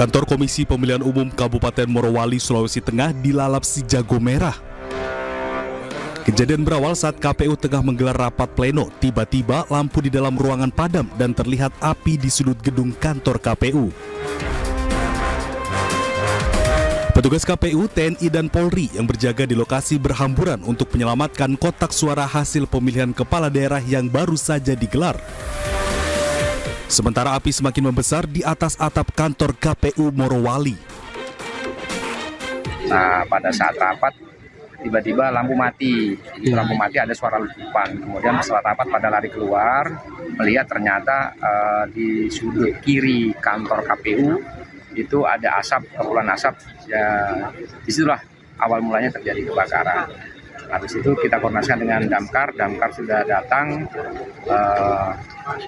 Kantor Komisi Pemilihan Umum Kabupaten Morowali, Sulawesi Tengah dilalap si jago merah. Kejadian berawal saat KPU tengah menggelar rapat pleno. Tiba-tiba lampu di dalam ruangan padam dan terlihat api di sudut gedung kantor KPU. Petugas KPU, TNI, dan Polri yang berjaga di lokasi berhamburan untuk menyelamatkan kotak suara hasil pemilihan kepala daerah yang baru saja digelar. Sementara api semakin membesar di atas atap kantor KPU Morowali. Nah, pada saat rapat, tiba-tiba lampu mati. Lampu mati, ada suara letupan. Kemudian setelah rapat pada lari keluar, melihat ternyata di sudut kiri kantor KPU itu ada asap, kepulan asap. Ya, disitulah awal mulanya terjadi kebakaran. Habis itu kita koordinasikan dengan Damkar sudah datang.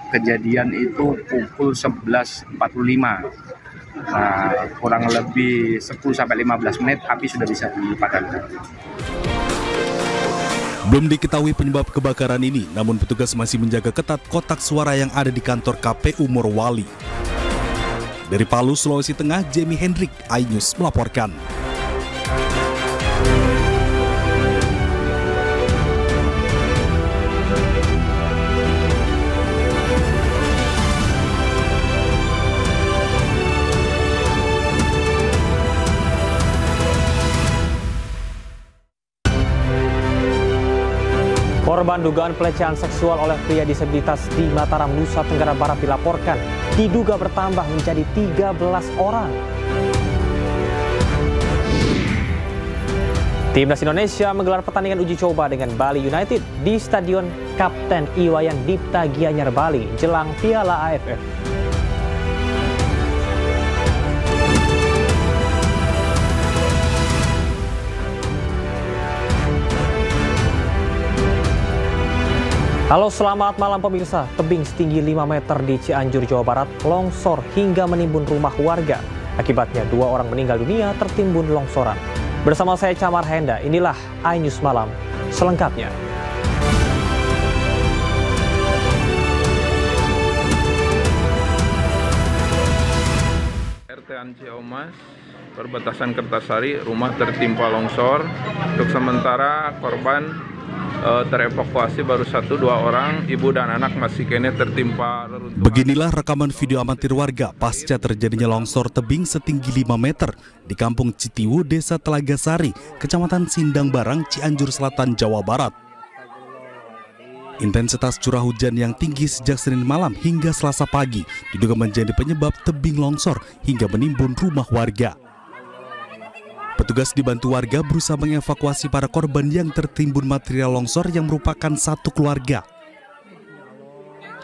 Kejadian itu pukul 11.45. Nah, kurang lebih 10-15 menit api sudah bisa dipadamkan. Belum diketahui penyebab kebakaran ini, namun petugas masih menjaga ketat kotak suara yang ada di kantor KPU Morowali. Dari Palu, Sulawesi Tengah, Jamie Hendrik, iNews melaporkan. Korban dugaan pelecehan seksual oleh pria disabilitas di Mataram, Nusa Tenggara Barat dilaporkan diduga bertambah menjadi 13 orang. Timnas Indonesia menggelar pertandingan uji coba dengan Bali United di Stadion Kapten Iwayan Dipta Gianyar, Bali jelang Piala AFF. Halo, selamat malam pemirsa. Tebing setinggi 5 meter di Cianjur, Jawa Barat longsor hingga menimbun rumah warga. Akibatnya 2 orang meninggal dunia tertimbun longsoran. Bersama saya Camar Henda, inilah iNews Malam selengkapnya. RT Ciamas, perbatasan Kertasari, rumah tertimpa longsor. Untuk sementara korban terevakuasi baru 1-2 orang, ibu dan anak masih kini tertimpa reruntuhan. Beginilah rekaman video amatir warga pasca terjadinya longsor tebing setinggi 5 meter di Kampung Citiwu, Desa Telaga Sari, Kecamatan Sindang Barang, Cianjur Selatan, Jawa Barat. Intensitas curah hujan yang tinggi sejak Senin malam hingga Selasa pagi diduga menjadi penyebab tebing longsor hingga menimbun rumah warga. Petugas dibantu warga berusaha mengevakuasi para korban yang tertimbun material longsor yang merupakan satu keluarga.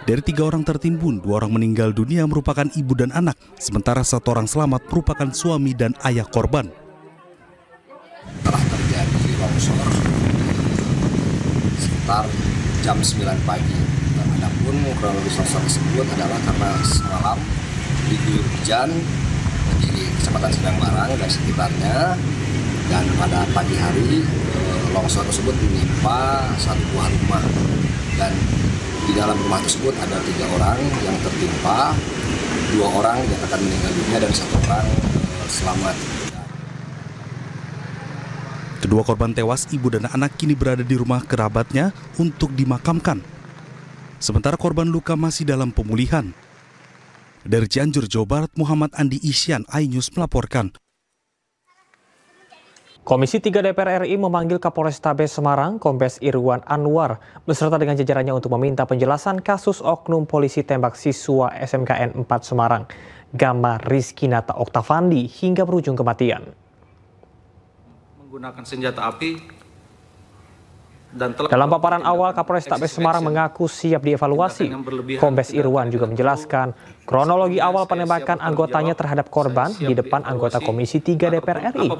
Dari 3 orang tertimbun, 2 orang meninggal dunia merupakan ibu dan anak, sementara 1 orang selamat merupakan suami dan ayah korban. Telah terjadi longsor sekitar jam 9 pagi. Dan adapun kronologis longsor tersebut adalah karena semalam diguyur hujan di Kecamatan Sindang Barang dan sekitarnya, dan pada pagi hari longsor tersebut menimpa satu buah rumah, dan di dalam rumah tersebut ada 3 orang yang tertimpa, 2 orang dinyatakan meninggal dunia dan 1 orang selamat. Kedua korban tewas, ibu dan anak, kini berada di rumah kerabatnya untuk dimakamkan. Sementara korban luka masih dalam pemulihan. Dari Cianjur, Jawa Barat, Muhammad Andi Isyan, iNews melaporkan. Komisi 3 DPR RI memanggil Kapolrestabes Semarang, Kombes Irwan Anwar, beserta dengan jajarannya untuk meminta penjelasan kasus oknum polisi tembak siswa SMKN 4 Semarang, Gama Rizkinata Oktavandi, hingga berujung kematian. Menggunakan senjata api. Dalam paparan awal, Kapolrestabes Semarang mengaku siap dievaluasi. Kombes Irwan juga menjelaskan kronologi awal penembakan anggotanya terhadap korban di depan anggota Komisi 3 DPR RI.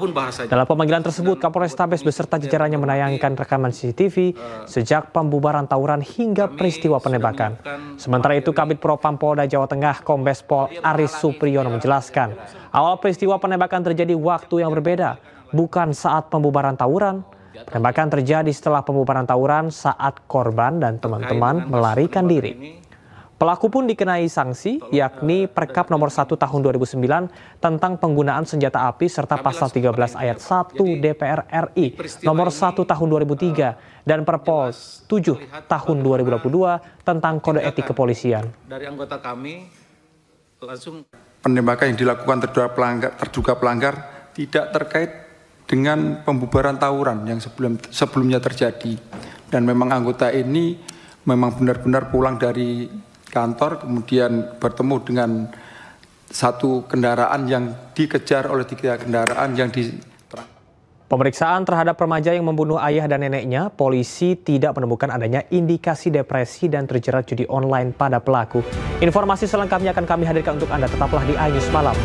Dalam pemanggilan tersebut, Kapolrestabes beserta jajarannya menayangkan rekaman CCTV sejak pembubaran tawuran hingga peristiwa penembakan. Sementara itu, Kabid Propam Polda Jawa Tengah, Kombes Pol Aris Supriyono menjelaskan, awal peristiwa penembakan terjadi waktu yang berbeda, bukan saat pembubaran tawuran. Penembakan terjadi setelah pembubaran tawuran saat korban dan teman-teman melarikan diri. Pelaku pun dikenai sanksi, yakni Perkap nomor 1 tahun 2009 tentang penggunaan senjata api serta pasal 13 ayat 1 DPR RI nomor 1 tahun 2003 dan Perpol 7 tahun 2022 tentang kode etik kepolisian. Dari anggota kami langsung penembakan yang dilakukan terduga pelanggar tidak terkait dengan pembubaran tawuran yang sebelumnya terjadi, dan memang anggota ini memang benar-benar pulang dari kantor kemudian bertemu dengan satu kendaraan yang dikejar oleh 3 kendaraan yang Pemeriksaan terhadap remaja yang membunuh ayah dan neneknya, polisi tidak menemukan adanya indikasi depresi dan terjerat judi online pada pelaku. Informasi selengkapnya akan kami hadirkan untuk Anda, tetaplah di iNews Malam.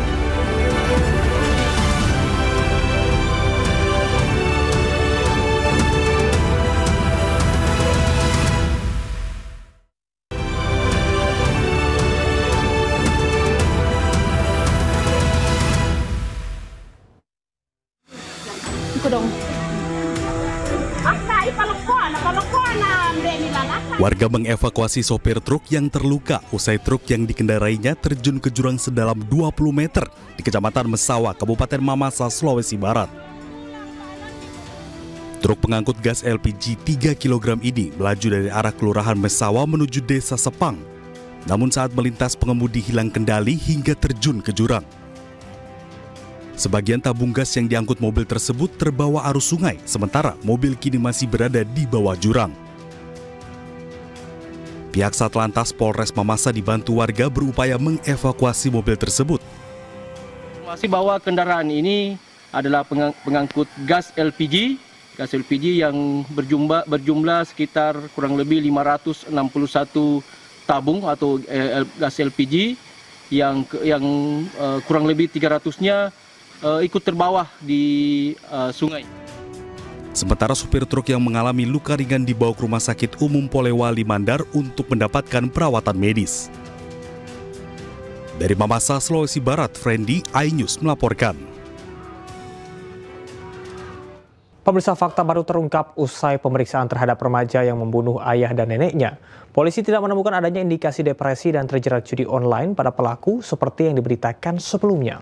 Warga mengevakuasi sopir truk yang terluka usai truk yang dikendarainya terjun ke jurang sedalam 20 meter di Kecamatan Mesawa, Kabupaten Mamasa, Sulawesi Barat. Truk pengangkut gas LPG 3 kg ini melaju dari arah Kelurahan Mesawa menuju Desa Sepang. Namun saat melintas pengemudi hilang kendali hingga terjun ke jurang. Sebagian tabung gas yang diangkut mobil tersebut terbawa arus sungai, sementara mobil kini masih berada di bawah jurang. Pihak Satlantas Polres Mamasa dibantu warga berupaya mengevakuasi mobil tersebut. Informasi bahwa kendaraan ini adalah pengangkut gas LPG yang berjumlah sekitar kurang lebih 561 tabung atau gas LPG yang kurang lebih 300-nya ikut terbawa di sungai. Sementara supir truk yang mengalami luka ringan dibawa ke Rumah Sakit Umum Polewali Mandar untuk mendapatkan perawatan medis. Dari Mamasa, Sulawesi Barat, Friendly, iNews melaporkan. Pemirsa, fakta baru terungkap usai pemeriksaan terhadap remaja yang membunuh ayah dan neneknya. Polisi tidak menemukan adanya indikasi depresi dan terjerat judi online pada pelaku seperti yang diberitakan sebelumnya.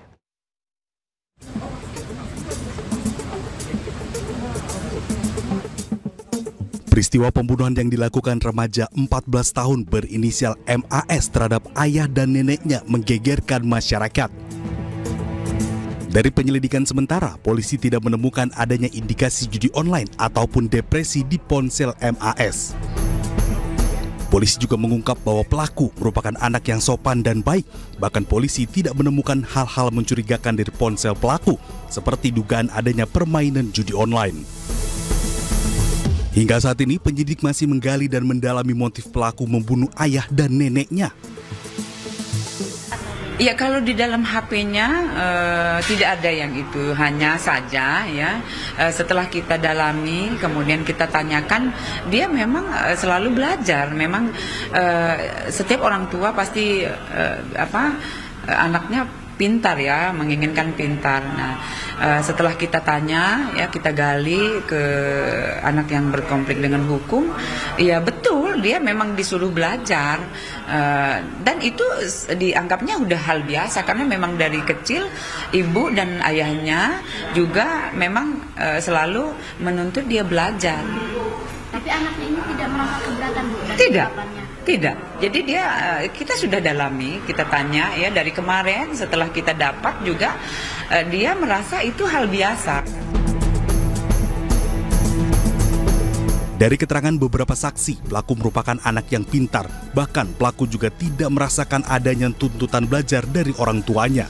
Peristiwa pembunuhan yang dilakukan remaja 14 tahun berinisial MAS terhadap ayah dan neneknya menggegerkan masyarakat. Dari penyelidikan sementara, polisi tidak menemukan adanya indikasi judi online ataupun depresi di ponsel MAS. Polisi juga mengungkap bahwa pelaku merupakan anak yang sopan dan baik. Bahkan polisi tidak menemukan hal-hal mencurigakan dari ponsel pelaku, seperti dugaan adanya permainan judi online. Hingga saat ini penyidik masih menggali dan mendalami motif pelaku membunuh ayah dan neneknya. Ya, kalau di dalam HP-nya tidak ada yang itu, hanya saja ya setelah kita dalami kemudian kita tanyakan, dia memang selalu belajar. Memang setiap orang tua pasti anaknya pintar ya, menginginkan pintar. Nah, setelah kita tanya ya, kita gali ke anak yang berkonflik dengan hukum, ya betul dia memang disuruh belajar, dan itu dianggapnya udah hal biasa karena memang dari kecil ibu dan ayahnya juga memang selalu menuntut dia belajar. Tapi anaknya ini tidak merasa keberatan, Bu? Tidak. Jadi kita sudah dalami, kita tanya ya dari kemarin setelah kita dapat juga dia merasa itu hal biasa. Dari keterangan beberapa saksi, pelaku merupakan anak yang pintar. Bahkan pelaku juga tidak merasakan adanya tuntutan belajar dari orang tuanya.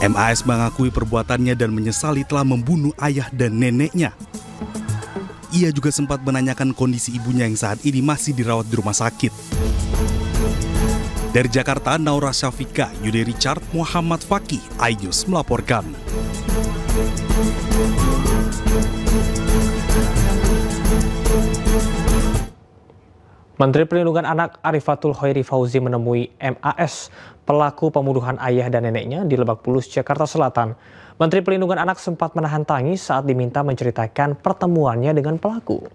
MAS mengakui perbuatannya dan menyesali telah membunuh ayah dan neneknya. Ia juga sempat menanyakan kondisi ibunya yang saat ini masih dirawat di rumah sakit. Dari Jakarta, Naura Syafika, Yude Richard, Muhammad Fakih, iNews melaporkan. Menteri Perlindungan Anak Arifatul Khairi Fauzi menemui MAS, pelaku pembunuhan ayah dan neneknya di Lebak Bulus, Jakarta Selatan. Menteri Perlindungan Anak sempat menahan tangis saat diminta menceritakan pertemuannya dengan pelaku.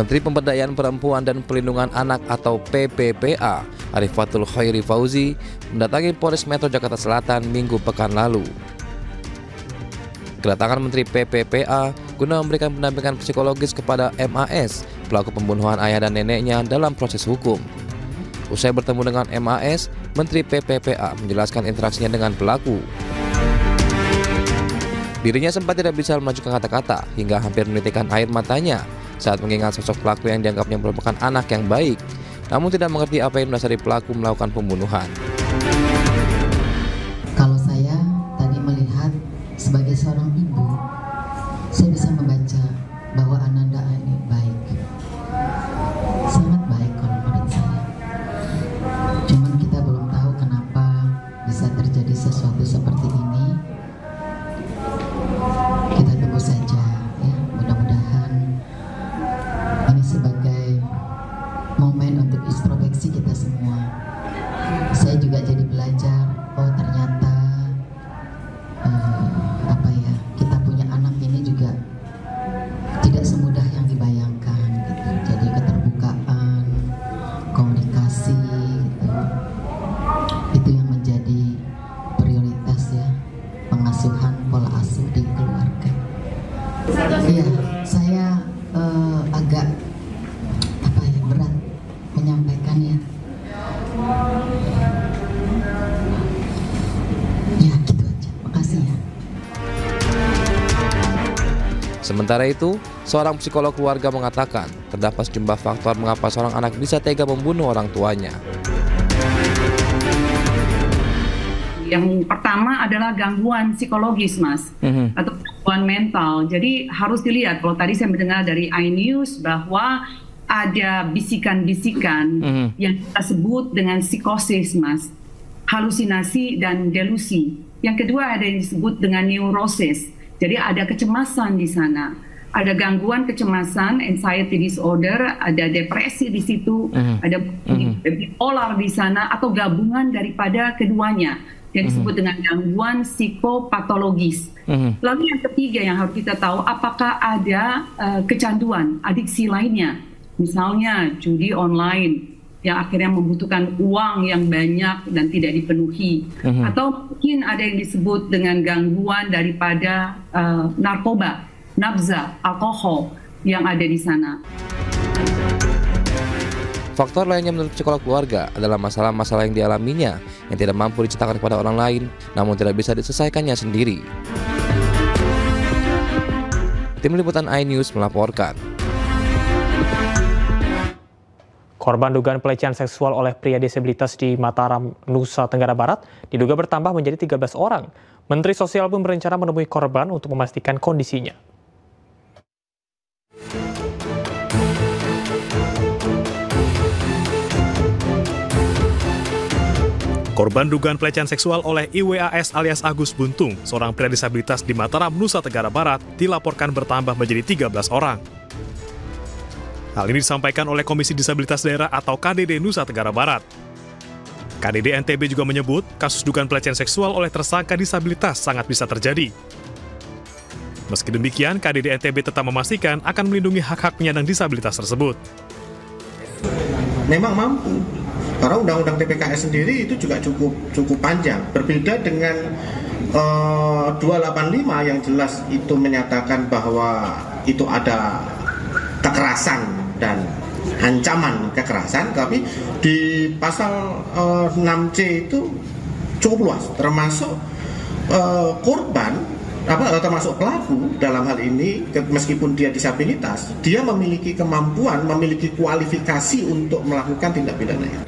Menteri Pemberdayaan Perempuan dan Perlindungan Anak atau PPPA, Arifatul Khairi Fauzi, mendatangi Polres Metro Jakarta Selatan Minggu pekan lalu. Kedatangan Menteri PPPA guna memberikan pendampingan psikologis kepada MAS, pelaku pembunuhan ayah dan neneknya dalam proses hukum. Usai bertemu dengan MAS, Menteri PPPA menjelaskan interaksinya dengan pelaku. Dirinya sempat tidak bisa melanjutkan kata-kata hingga hampir menitikkan air matanya saat mengingat sosok pelaku yang dianggapnya merupakan anak yang baik, namun tidak mengerti apa yang mendasari pelaku melakukan pembunuhan. Kalau saya tadi melihat sebagai seorang ibu, saya bisa membaca bahwa Ananda ini baik, sangat baik kalau menurut saya. Cuman kita belum tahu kenapa bisa terjadi sesuatu seperti ini. Kita tunggu saja, ya. Mudah-mudahan ini sebagai momen untuk introspeksi kita semua. Saya juga jadi belajar, oh ternyata kita punya anak ini juga tidak semudah yang dibayangkan gitu. Jadi keterbukaan, komunikasi gitu, itu yang menjadi prioritas ya, pengasuhan pola asuh di keluarga. Iya, saya agak berat menyampaikannya. Ya gitu aja, makasih ya. Sementara itu, seorang psikolog keluarga mengatakan terdapat sejumlah faktor mengapa seorang anak bisa tega membunuh orang tuanya. Yang pertama adalah gangguan psikologis, Mas, atau gangguan mental. Jadi harus dilihat, kalau tadi saya mendengar dari iNews bahwa ada bisikan-bisikan yang kita sebut dengan psikosis, Mas, halusinasi dan delusi. Yang kedua ada yang disebut dengan neurosis. Jadi ada kecemasan di sana, ada gangguan kecemasan, anxiety disorder, ada depresi di situ, ada bipolar di sana, atau gabungan daripada keduanya yang disebut dengan gangguan psikopatologis. Lalu yang ketiga yang harus kita tahu, apakah ada kecanduan, adiksi lainnya, misalnya judi online yang akhirnya membutuhkan uang yang banyak dan tidak dipenuhi, atau mungkin ada yang disebut dengan gangguan daripada narkoba, nafza, alkohol yang ada di sana. Faktor lainnya menurut psikolog keluarga adalah masalah-masalah yang dialaminya yang tidak mampu diceritakan kepada orang lain, namun tidak bisa diselesaikannya sendiri. Tim Liputan iNews melaporkan. Korban dugaan pelecehan seksual oleh pria disabilitas di Mataram, Nusa Tenggara Barat diduga bertambah menjadi 13 orang. Menteri Sosial pun berencana menemui korban untuk memastikan kondisinya. Korban dugaan pelecehan seksual oleh IWAS alias Agus Buntung, seorang pria disabilitas di Mataram, Nusa Tenggara Barat, dilaporkan bertambah menjadi 13 orang. Hal ini disampaikan oleh Komisi Disabilitas Daerah atau KDD Nusa Tenggara Barat. KDD NTB juga menyebut kasus dugaan pelecehan seksual oleh tersangka disabilitas sangat bisa terjadi. Meski demikian, KDD NTB tetap memastikan akan melindungi hak-hak penyandang disabilitas tersebut. Memang mampu, karena Undang-Undang TPKS sendiri itu juga cukup panjang. Berbeda dengan 285 yang jelas itu menyatakan bahwa itu ada kekerasan dan ancaman kekerasan, tapi di pasal 6C itu cukup luas, termasuk korban, termasuk pelaku dalam hal ini, meskipun dia disabilitas, dia memiliki kemampuan, memiliki kualifikasi untuk melakukan tindak pidana.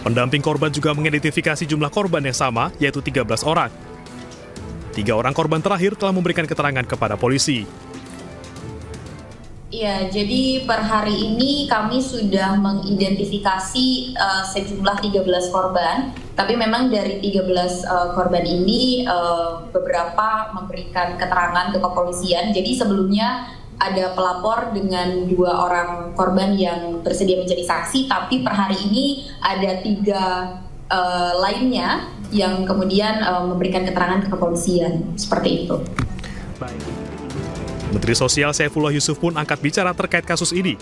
Pendamping korban juga mengidentifikasi jumlah korban yang sama, yaitu 13 orang. 3 orang korban terakhir telah memberikan keterangan kepada polisi. Ya, jadi per hari ini kami sudah mengidentifikasi sejumlah 13 korban, tapi memang dari 13 korban ini beberapa memberikan keterangan ke kepolisian. Jadi sebelumnya ada pelapor dengan 2 orang korban yang bersedia menjadi saksi, tapi per hari ini ada 3 lainnya yang kemudian memberikan keterangan ke kepolisian, seperti itu. Baik. Menteri Sosial Saifullah Yusuf pun angkat bicara terkait kasus ini.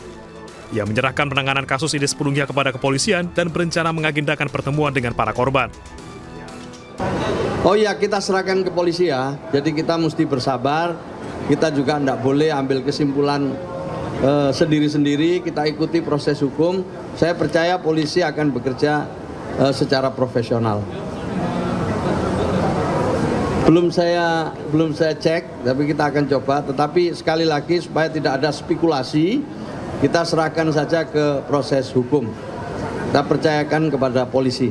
Ia menyerahkan penanganan kasus ini sepenuhnya kepada kepolisian dan berencana mengagendakan pertemuan dengan para korban. Oh ya, kita serahkan ke polisi ya, jadi kita mesti bersabar, kita juga tidak boleh ambil kesimpulan sendiri-sendiri, kita ikuti proses hukum. Saya percaya polisi akan bekerja secara profesional. Belum saya cek, tapi kita akan coba. Tetapi sekali lagi supaya tidak ada spekulasi, kita serahkan saja ke proses hukum. Kita percayakan kepada polisi,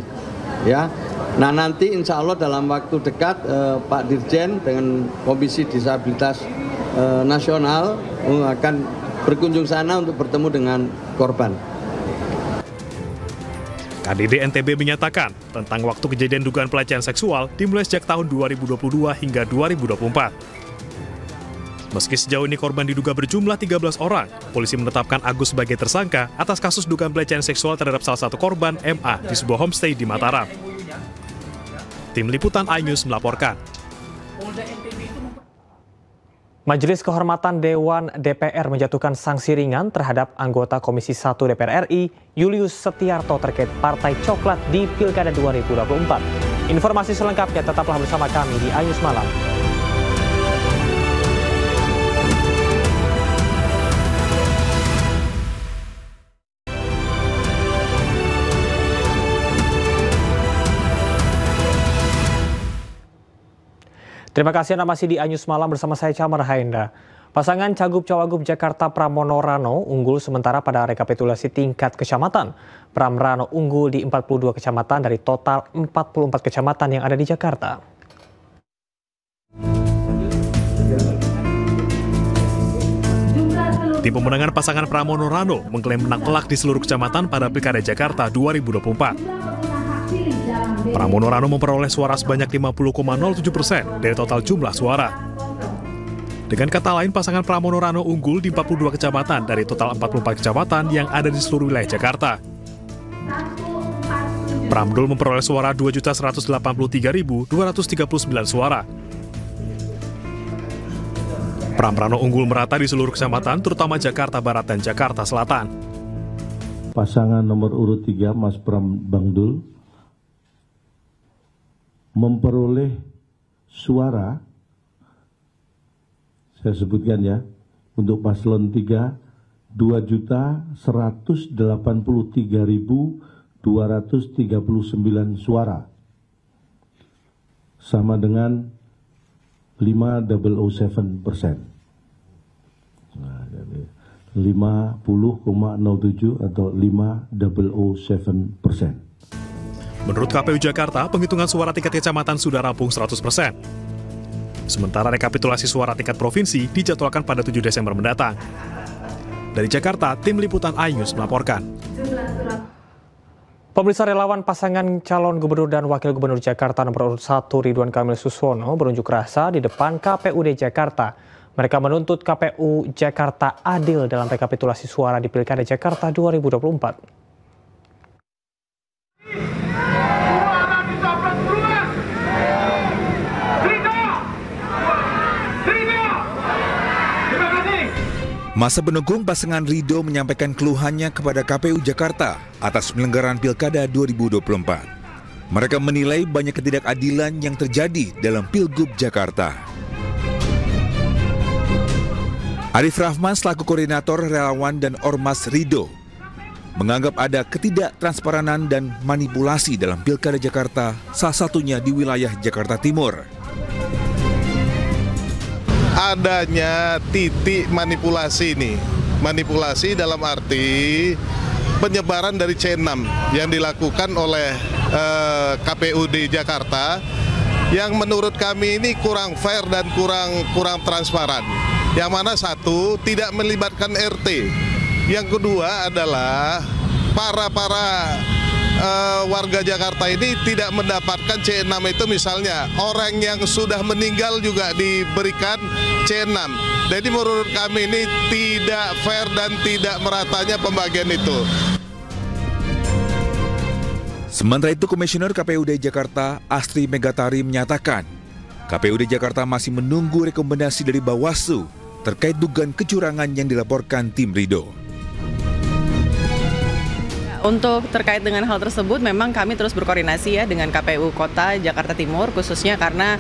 ya. Nah nanti insya Allah dalam waktu dekat Pak Dirjen dengan Komisi Disabilitas Nasional akan berkunjung sana untuk bertemu dengan korban. KDD NTB menyatakan tentang waktu kejadian dugaan pelecehan seksual dimulai sejak tahun 2022 hingga 2024. Meski sejauh ini korban diduga berjumlah 13 orang, polisi menetapkan Agus sebagai tersangka atas kasus dugaan pelecehan seksual terhadap salah satu korban MA di sebuah homestay di Mataram. Tim Liputan iNews melaporkan. Majelis Kehormatan Dewan DPR menjatuhkan sanksi ringan terhadap anggota Komisi 1 DPR RI, Julius Setiarto terkait Partai Coklat di Pilkada 2024. Informasi selengkapnya tetaplah bersama kami di iNews Malam. Terima kasih Anda masih di iNews Malam bersama saya Camar Haenda. Pasangan Cagup-Cawagup Jakarta Pramono Rano unggul sementara pada rekapitulasi tingkat kecamatan. Pram Rano unggul di 42 kecamatan dari total 44 kecamatan yang ada di Jakarta. Tim pemenangan pasangan Pramono Rano mengklaim menang telak di seluruh kecamatan pada Pilkada Jakarta 2024. Pramono Rano memperoleh suara sebanyak 50,07% dari total jumlah suara. Dengan kata lain, pasangan Pramono Rano unggul di 42 kecamatan dari total 44 kecamatan yang ada di seluruh wilayah Jakarta. Pramdul memperoleh suara 2.183.239 suara. Pram Rano unggul merata di seluruh kecamatan, terutama Jakarta Barat dan Jakarta Selatan. Pasangan nomor urut 3, Mas Pram Bangdul, memperoleh suara, saya sebutkan ya, untuk paslon 3, 2.183.239 suara, sama dengan 5,07%. Nah, jadi 50,07 atau 5,07%. Menurut KPU Jakarta, penghitungan suara tingkat kecamatan sudah rampung 100%. Sementara rekapitulasi suara tingkat provinsi dijadwalkan pada 7 Desember mendatang. Dari Jakarta, Tim Liputan iNews melaporkan. Pemirsa, relawan pasangan calon gubernur dan wakil gubernur Jakarta nomor urut 1 Ridwan Kamil Suswono berunjuk rasa di depan KPUD Jakarta. Mereka menuntut KPU Jakarta adil dalam rekapitulasi suara di Pilkada Jakarta 2024. Masa pendukung pasangan Ridho menyampaikan keluhannya kepada KPU Jakarta atas penyelenggaraan Pilkada 2024. Mereka menilai banyak ketidakadilan yang terjadi dalam Pilgub Jakarta. Arif Rahman selaku koordinator relawan dan Ormas Ridho menganggap ada ketidaktransparan dan manipulasi dalam Pilkada Jakarta, salah satunya di wilayah Jakarta Timur. Adanya titik manipulasi ini. Manipulasi dalam arti penyebaran dari C6 yang dilakukan oleh KPUD Jakarta yang menurut kami ini kurang fair dan kurang transparan. Yang mana satu, tidak melibatkan RT. Yang kedua adalah para warga Jakarta ini tidak mendapatkan C6 itu, misalnya orang yang sudah meninggal juga diberikan C6. Jadi menurut kami ini tidak fair dan tidak meratanya pembagian itu. Sementara itu, Komisioner KPUD Jakarta Astri Megatari menyatakan KPUD Jakarta masih menunggu rekomendasi dari Bawaslu terkait dugaan kecurangan yang dilaporkan tim Ridho. Untuk terkait dengan hal tersebut, memang kami terus berkoordinasi ya dengan KPU Kota Jakarta Timur, khususnya karena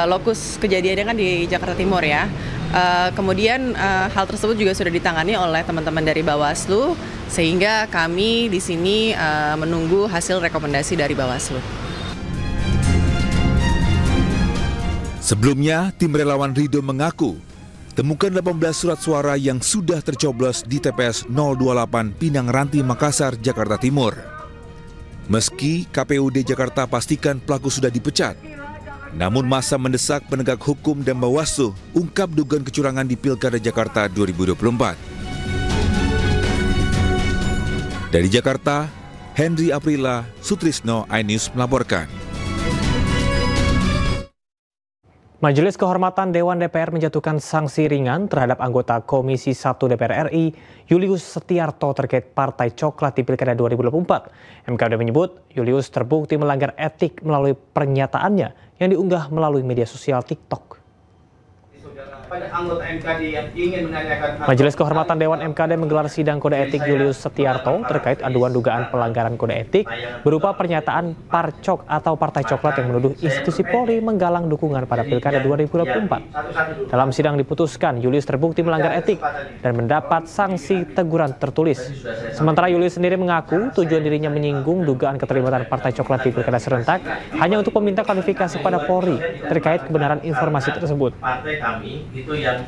lokus kejadiannya kan di Jakarta Timur ya. Kemudian hal tersebut juga sudah ditangani oleh teman-teman dari Bawaslu, sehingga kami di sini menunggu hasil rekomendasi dari Bawaslu. Sebelumnya, tim relawan Ridho mengaku temukan 18 surat suara yang sudah tercoblos di TPS 028 Pinang Ranti, Makassar, Jakarta Timur. Meski KPUD Jakarta pastikan pelaku sudah dipecat, namun massa mendesak penegak hukum dan Bawaslu ungkap dugaan kecurangan di Pilkada Jakarta 2024. Dari Jakarta, Henry Aprila, Sutrisno, iNews melaporkan. Majelis Kehormatan Dewan DPR menjatuhkan sanksi ringan terhadap anggota Komisi 1 DPR RI, Julius Setiarto terkait Partai Coklat di Pilkada 2024. MKD menyebut Julius terbukti melanggar etik melalui pernyataannya yang diunggah melalui media sosial TikTok. Majelis Kehormatan Dewan MKD menggelar sidang kode etik Julius Setiarto terkait aduan dugaan pelanggaran kode etik berupa pernyataan Parcok atau Partai Coklat yang menuduh institusi Polri menggalang dukungan pada Pilkada 2024. Dalam sidang diputuskan Julius terbukti melanggar etik dan mendapat sanksi teguran tertulis. Sementara Julius sendiri mengaku tujuan dirinya menyinggung dugaan keterlibatan Partai Coklat di Pilkada serentak hanya untuk meminta klarifikasi pada Polri terkait kebenaran informasi tersebut. Partai kami itu yang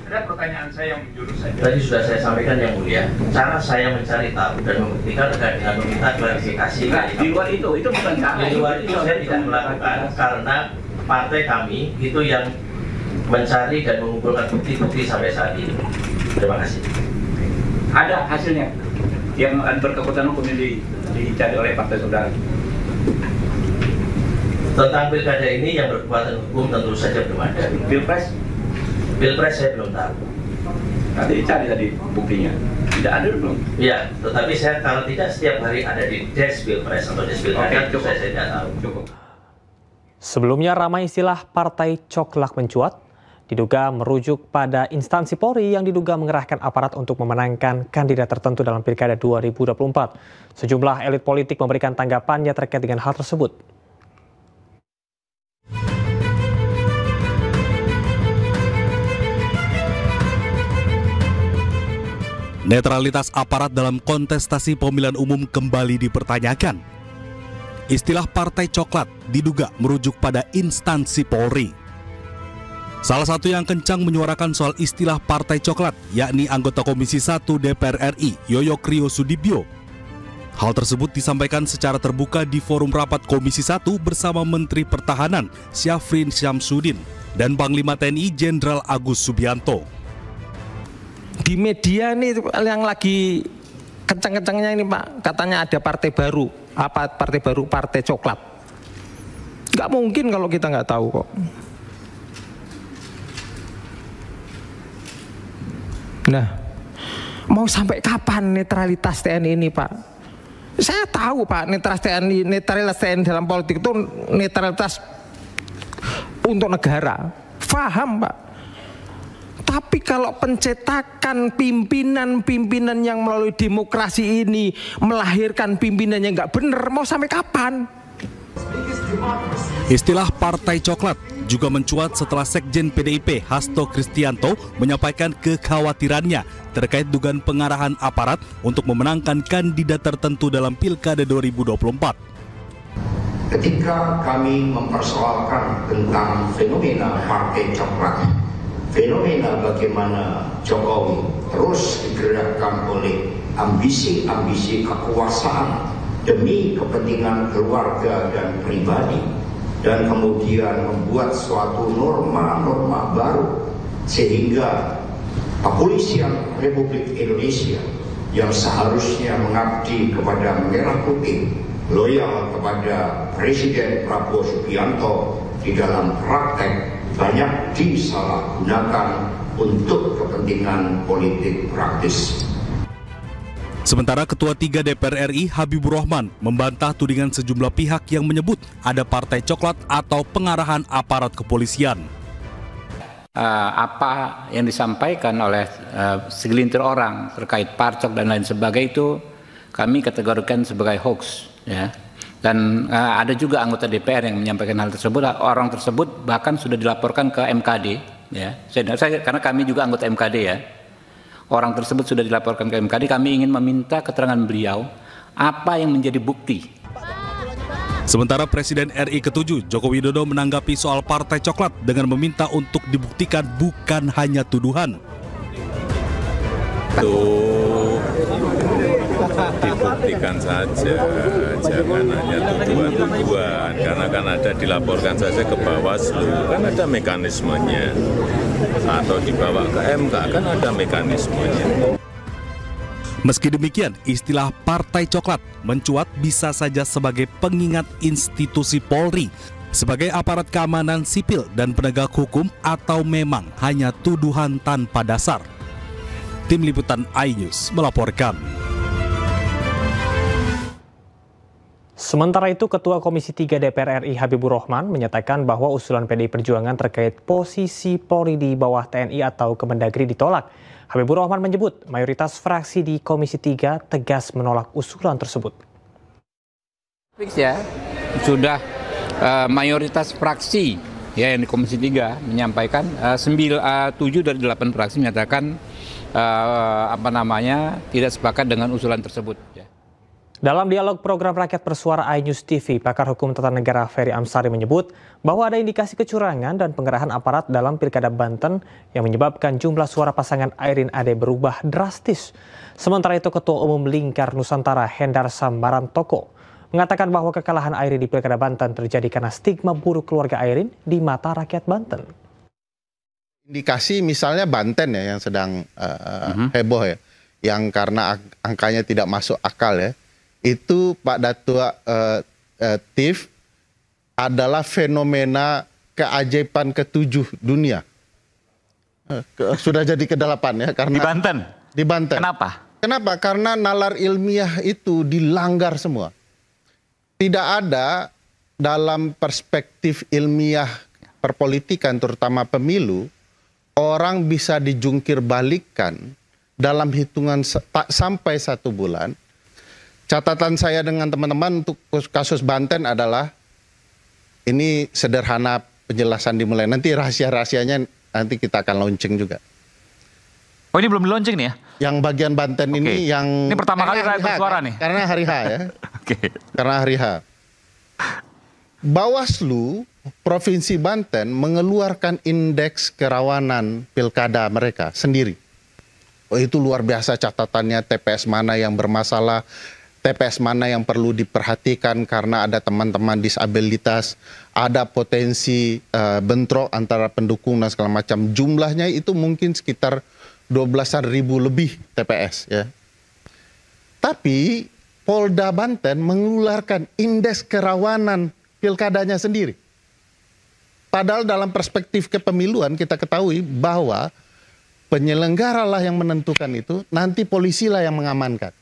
ada pertanyaan saya yang menjurus saja. Tadi sudah saya sampaikan yang mulia, cara saya mencari tahu dan membuktikan terkait dengan meminta klarifikasi. Di luar itu bukan cara. Di luar itu saya tidak melakukan karena partai kami itu yang mencari dan mengumpulkan bukti-bukti sampai saat ini. Terima kasih. Ada hasilnya yang berkekuatan hukum yang dicari oleh partai saudara. Tentang pilkada ini yang berkekuatan hukum tentu saja belum ada. Pilpres saya belum tahu. Nanti cari tadi buktinya. Tidak ada belum? Iya, tetapi saya kalau tidak setiap hari ada di desk Pilpres atau desk pilkada, itu saya tidak tahu. Cukup. Sebelumnya ramai istilah Partai Coklat mencuat, diduga merujuk pada instansi Polri yang diduga mengerahkan aparat untuk memenangkan kandidat tertentu dalam Pilkada 2024. Sejumlah elit politik memberikan tanggapannya terkait dengan hal tersebut. Netralitas aparat dalam kontestasi pemilihan umum kembali dipertanyakan. Istilah Partai Coklat diduga merujuk pada instansi Polri. Salah satu yang kencang menyuarakan soal istilah Partai Coklat, yakni anggota Komisi 1 DPR RI, Yoyok Rio Sudibyo. Hal tersebut disampaikan secara terbuka di forum rapat Komisi 1 bersama Menteri Pertahanan Syafrin Syamsuddin dan Panglima TNI Jenderal Agus Subianto. Di media ini yang lagi kencang-kencangnya ini Pak, katanya ada partai baru. Apa partai baru? Partai Coklat. Nggak mungkin kalau kita nggak tahu kok. Nah, mau sampai kapan netralitas TNI ini Pak? Saya tahu Pak, netralitas TNI dalam politik itu netralitas untuk negara. Paham Pak. Tapi kalau pencetakan pimpinan-pimpinan yang melalui demokrasi ini melahirkan pimpinan yang nggak benar, mau sampai kapan? Istilah Partai Coklat juga mencuat setelah Sekjen PDIP Hasto Kristianto menyampaikan kekhawatirannya terkait dugaan pengarahan aparat untuk memenangkan kandidat tertentu dalam Pilkada 2024. Ketika kami mempersoalkan tentang fenomena Partai Coklat, fenomena bagaimana Jokowi terus digerakkan oleh ambisi-ambisi kekuasaan demi kepentingan keluarga dan pribadi, dan kemudian membuat suatu norma-norma baru sehingga kepolisian Republik Indonesia yang seharusnya mengabdi kepada merah putih, loyal kepada Presiden Prabowo Subianto, di dalam praktek banyak disalahgunakan untuk kepentingan politik praktis. Sementara Ketua 3 DPR RI Habibur Rahman membantah tudingan sejumlah pihak yang menyebut ada Partai Coklat atau pengarahan aparat kepolisian. apa yang disampaikan oleh segelintir orang terkait parcok dan lain sebagainya itu kami kategorikan sebagai hoax, ya. Dan ada juga anggota DPR yang menyampaikan hal tersebut. Orang tersebut bahkan sudah dilaporkan ke MKD, ya. Karena kami juga anggota MKD, ya. Orang tersebut sudah dilaporkan ke MKD. Kami ingin meminta keterangan beliau apa yang menjadi bukti. Sementara Presiden RI ke-7 Joko Widodo menanggapi soal Partai Coklat dengan meminta untuk dibuktikan bukan hanya tuduhan. Dibuktikan saja, jangan hanya tuduhan-tuduhan, karena kan ada dilaporkan saja ke Bawaslu, kan ada mekanismenya, atau dibawa ke MK, kan ada mekanismenya. Meski demikian, istilah Partai Coklat mencuat bisa saja sebagai pengingat institusi Polri, sebagai aparat keamanan sipil dan penegak hukum, atau memang hanya tuduhan tanpa dasar. Tim Liputan iNews melaporkan. Sementara itu, Ketua Komisi 3 DPR RI Habibur Rahman menyatakan bahwa usulan PDI Perjuangan terkait posisi Polri di bawah TNI atau Kemendagri ditolak. Habibur Rahman menyebut mayoritas fraksi di Komisi 3 tegas menolak usulan tersebut. Ya, sudah mayoritas fraksi ya yang di Komisi 3 menyampaikan 7 dari 8 fraksi menyatakan tidak sepakat dengan usulan tersebut. Ya. Dalam dialog program Rakyat Bersuara iNews TV, pakar hukum tata negara Ferry Amsari menyebut bahwa ada indikasi kecurangan dan pengerahan aparat dalam Pilkada Banten yang menyebabkan jumlah suara pasangan Airin Ade berubah drastis. Sementara itu, Ketua Umum Lingkar Nusantara Hendar Sambarantoko mengatakan bahwa kekalahan Airin di Pilkada Banten terjadi karena stigma buruk keluarga Airin di mata rakyat Banten. Indikasi misalnya Banten ya yang sedang heboh ya, yang karena angkanya tidak masuk akal ya. Itu Pak Datua Tif adalah fenomena keajaiban ke-7 dunia. Sudah jadi ke-8 ya karena di Banten. Di Banten. Kenapa? Kenapa? Karena nalar ilmiah itu dilanggar semua. Tidak ada dalam perspektif ilmiah perpolitikan terutama pemilu orang bisa dijungkir balikkan dalam hitungan sampai 1 bulan. Catatan saya dengan teman-teman untuk kasus Banten adalah ini sederhana penjelasan dimulai. Nanti rahasia-rahasianya nanti kita akan launching juga. Oh, ini belum di launching nih ya? Yang bagian Banten ini yang... Ini pertama kali Rakyat Bersuara nih? Karena hari H ya. Karena hari H. Bawaslu Provinsi Banten mengeluarkan indeks kerawanan pilkada mereka sendiri. Oh, itu luar biasa catatannya, TPS mana yang bermasalah, TPS mana yang perlu diperhatikan karena ada teman-teman disabilitas, ada potensi bentrok antara pendukung dan segala macam. Jumlahnya itu mungkin sekitar 12.000 lebih TPS ya. Tapi Polda Banten mengeluarkan indeks kerawanan pilkadanya sendiri. Padahal dalam perspektif kepemiluan kita ketahui bahwa penyelenggara lah yang menentukan itu, nanti polisi lah yang mengamankan.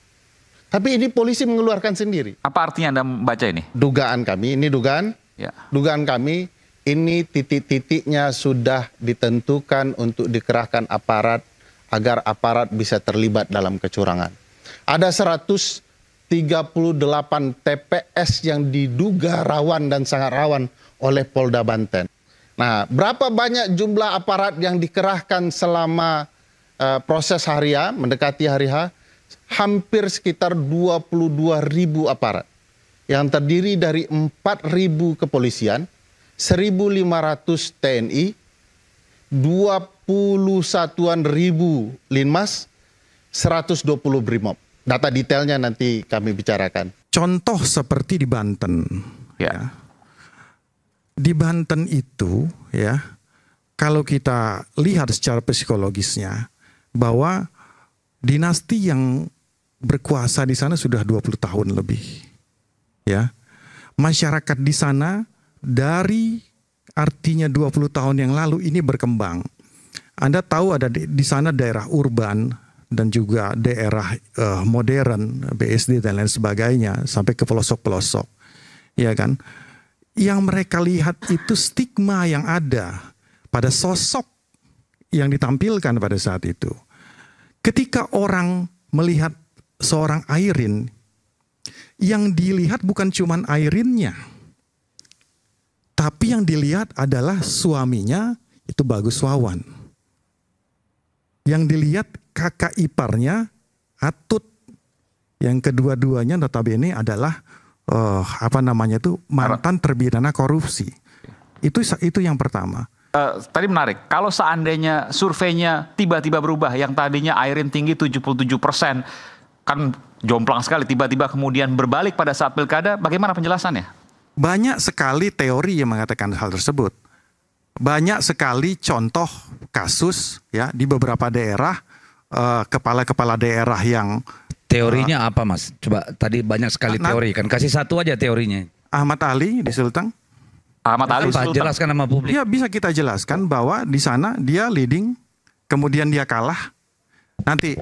Tapi ini polisi mengeluarkan sendiri. Apa artinya Anda membaca ini? Dugaan kami, ini dugaan. Ya. Dugaan kami, ini titik-titiknya sudah ditentukan untuk dikerahkan aparat agar aparat bisa terlibat dalam kecurangan. Ada 138 TPS yang diduga rawan dan sangat rawan oleh Polda Banten. Nah, berapa banyak jumlah aparat yang dikerahkan selama proses hari H, mendekati hari H? Hampir sekitar 22.000 aparat yang terdiri dari 4.000 kepolisian, 1.500 TNI, 21.000 Linmas, 120 Brimob. Data detailnya nanti kami bicarakan. Contoh seperti di Banten, ya. Di Banten itu, ya, kalau kita lihat secara psikologisnya, bahwa dinasti yang berkuasa di sana sudah 20 tahun lebih. Ya. Masyarakat di sana dari artinya 20 tahun yang lalu ini berkembang. Anda tahu ada di sana daerah urban dan juga daerah modern, BSD dan lain sebagainya sampai ke pelosok-pelosok. Ya kan? Yang mereka lihat itu stigma yang ada pada sosok yang ditampilkan pada saat itu. Ketika orang melihat seorang Airin, yang dilihat bukan cuma Airinnya, tapi yang dilihat adalah suaminya, itu Bagus Wawan. Yang dilihat kakak iparnya, Atut. Yang kedua-duanya notabene adalah mantan terpidana korupsi. Itu yang pertama. Tadi menarik, kalau seandainya surveinya tiba-tiba berubah, yang tadinya Airin tinggi 77%, kan jomplang sekali, tiba-tiba kemudian berbalik pada saat pilkada, bagaimana penjelasannya? Banyak sekali teori yang mengatakan hal tersebut. Banyak sekali contoh kasus ya di beberapa daerah, kepala-kepala daerah yang... Teorinya apa, Mas? Coba, tadi banyak sekali teori, kan kasih satu aja teorinya. Ahmad Ali di Sulteng. Ahmad Ali jelaskan nama publik. Ya, bisa kita jelaskan bahwa di sana dia leading, kemudian dia kalah. Nanti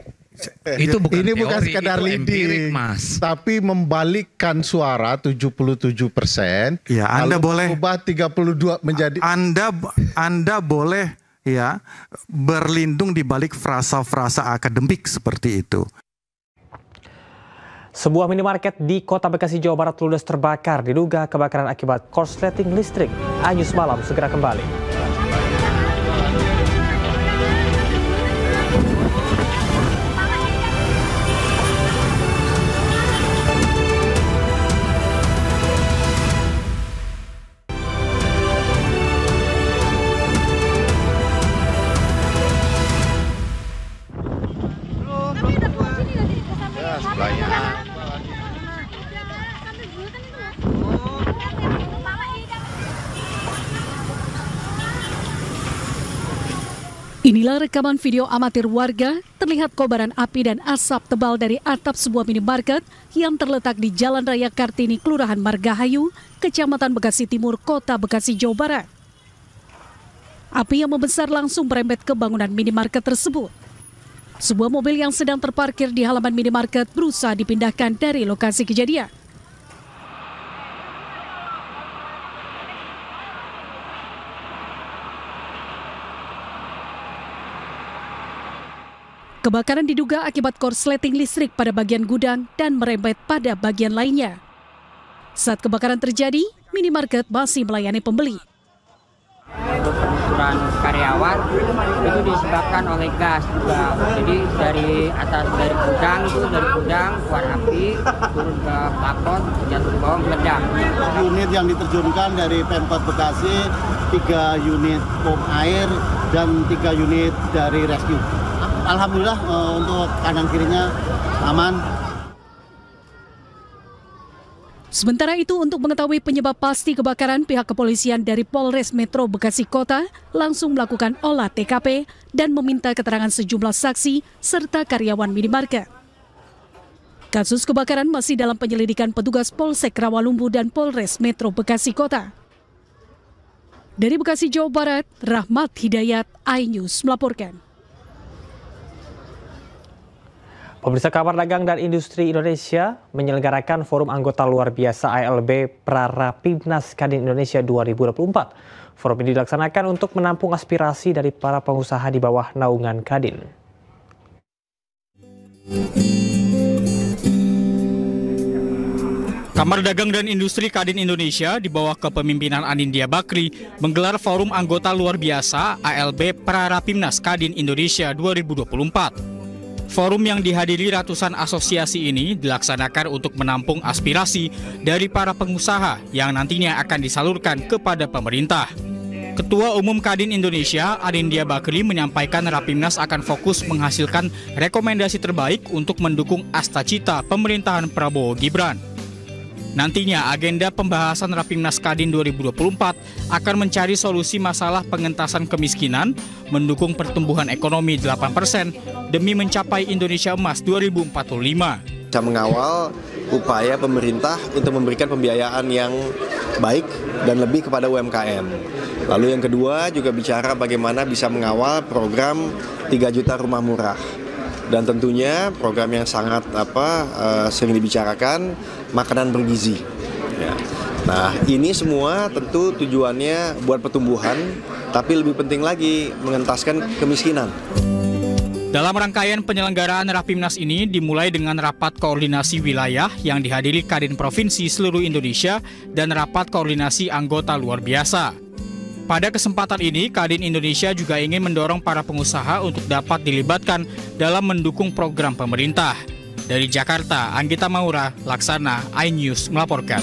itu bukan ini teori, bukan sekedar leading, Mas, tapi membalikkan suara 77%. Ya, Anda boleh ubah 32 menjadi. Anda boleh ya berlindung di balik frasa-frasa akademik seperti itu. Sebuah minimarket di Kota Bekasi, Jawa Barat ludes terbakar, diduga kebakaran akibat korsleting listrik. Anyus Malam segera kembali. Inilah rekaman video amatir warga, terlihat kobaran api dan asap tebal dari atap sebuah minimarket yang terletak di Jalan Raya Kartini, Kelurahan Margahayu, Kecamatan Bekasi Timur, Kota Bekasi, Jawa Barat. Api yang membesar langsung merembet ke bangunan minimarket tersebut. Sebuah mobil yang sedang terparkir di halaman minimarket berusaha dipindahkan dari lokasi kejadian. Kebakaran diduga akibat korsleting listrik pada bagian gudang dan merembet pada bagian lainnya. Saat kebakaran terjadi, minimarket masih melayani pembeli. Penggusuran karyawan itu disebabkan oleh gas juga. Jadi dari gudang keluar api, turun ke plafon, jatuh ke bawah, meledak. Unit yang diterjunkan dari Pemkot Bekasi, 3 unit pom air dan 3 unit dari rescue. Alhamdulillah untuk kanan kirinya aman. Sementara itu, untuk mengetahui penyebab pasti kebakaran, pihak kepolisian dari Polres Metro Bekasi Kota langsung melakukan olah TKP dan meminta keterangan sejumlah saksi serta karyawan minimarket. Kasus kebakaran masih dalam penyelidikan petugas Polsek Rawalumbu dan Polres Metro Bekasi Kota. Dari Bekasi, Jawa Barat, Rahmat Hidayat, iNews melaporkan. Pemirsa, Kamar Dagang dan Industri Indonesia menyelenggarakan forum anggota luar biasa ALB Prarapimnas Kadin Indonesia 2024. Forum ini dilaksanakan untuk menampung aspirasi dari para pengusaha di bawah naungan Kadin. Kamar Dagang dan Industri Kadin Indonesia di bawah kepemimpinan Anindya Bakri menggelar forum anggota luar biasa ALB Prarapimnas Kadin Indonesia 2024. Forum yang dihadiri ratusan asosiasi ini dilaksanakan untuk menampung aspirasi dari para pengusaha yang nantinya akan disalurkan kepada pemerintah. Ketua Umum Kadin Indonesia, Anindya Bakri, menyampaikan Rapimnas akan fokus menghasilkan rekomendasi terbaik untuk mendukung Astacita pemerintahan Prabowo Gibran. Nantinya agenda pembahasan Rapimnas Kadin 2024 akan mencari solusi masalah pengentasan kemiskinan, mendukung pertumbuhan ekonomi 8% demi mencapai Indonesia Emas 2045. Bisa mengawal upaya pemerintah untuk memberikan pembiayaan yang baik dan lebih kepada UMKM. Lalu yang kedua juga bicara bagaimana bisa mengawal program 3 juta rumah murah. Dan tentunya program yang sangat sering dibicarakan, makanan bergizi. Ya. Nah, ini semua tentu tujuannya buat pertumbuhan, tapi lebih penting lagi mengentaskan kemiskinan. Dalam rangkaian penyelenggaraan Rapimnas ini dimulai dengan rapat koordinasi wilayah yang dihadiri Kadin Provinsi seluruh Indonesia dan rapat koordinasi anggota luar biasa. Pada kesempatan ini, Kadin Indonesia juga ingin mendorong para pengusaha untuk dapat dilibatkan dalam mendukung program pemerintah. Dari Jakarta, Anggita Maura, Laksana, iNews melaporkan.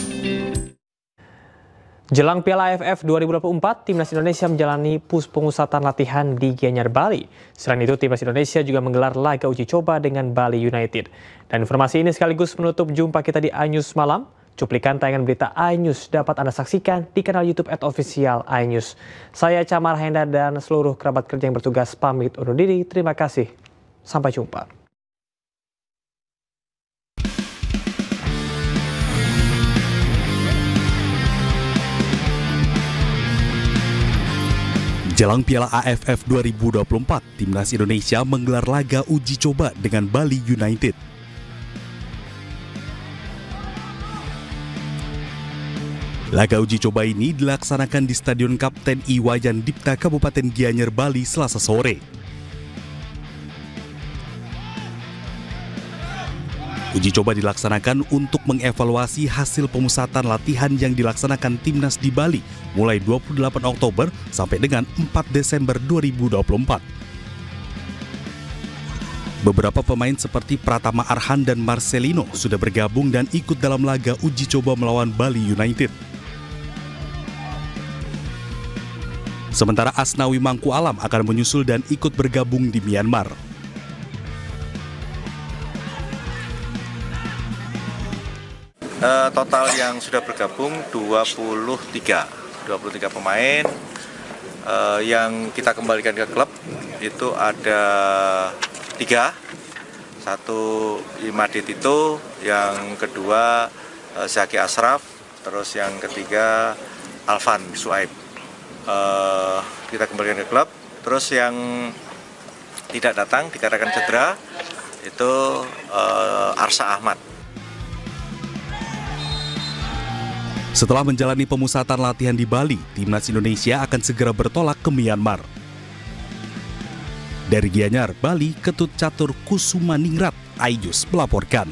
Jelang Piala AFF 2024, Timnas Indonesia menjalani pengusatan latihan di Gianyar, Bali. Selain itu, Timnas Indonesia juga menggelar laga uji coba dengan Bali United. Dan informasi ini sekaligus menutup jumpa kita di iNews Malam. Cuplikan tayangan berita iNews dapat Anda saksikan di kanal YouTube @official iNews. Saya Camar Hendar dan seluruh kerabat kerja yang bertugas pamit undur diri. Terima kasih. Sampai jumpa. Jelang Piala AFF 2024, Timnas Indonesia menggelar laga uji coba dengan Bali United. Laga uji coba ini dilaksanakan di Stadion Kapten Iwayan Dipta, Kabupaten Gianyar, Bali, Selasa sore. Uji coba dilaksanakan untuk mengevaluasi hasil pemusatan latihan yang dilaksanakan Timnas di Bali mulai 28 Oktober sampai dengan 4 Desember 2024. Beberapa pemain seperti Pratama Arhan dan Marcelino sudah bergabung dan ikut dalam laga uji coba melawan Bali United. Sementara Asnawi Mangku Alam akan menyusul dan ikut bergabung di Myanmar. Total yang sudah bergabung 23 pemain. Yang kita kembalikan ke klub itu ada 3. Satu Imadi Tito, yang kedua Zaki Ashraf, terus yang ketiga Alvan Suaib. Kita kembalikan ke klub. Terus yang tidak datang dikarenakan cedera itu Arsa Ahmad. Setelah menjalani pemusatan latihan di Bali, Timnas Indonesia akan segera bertolak ke Myanmar. Dari Gianyar, Bali, Ketut Catur Kusumaningrat, iNews melaporkan.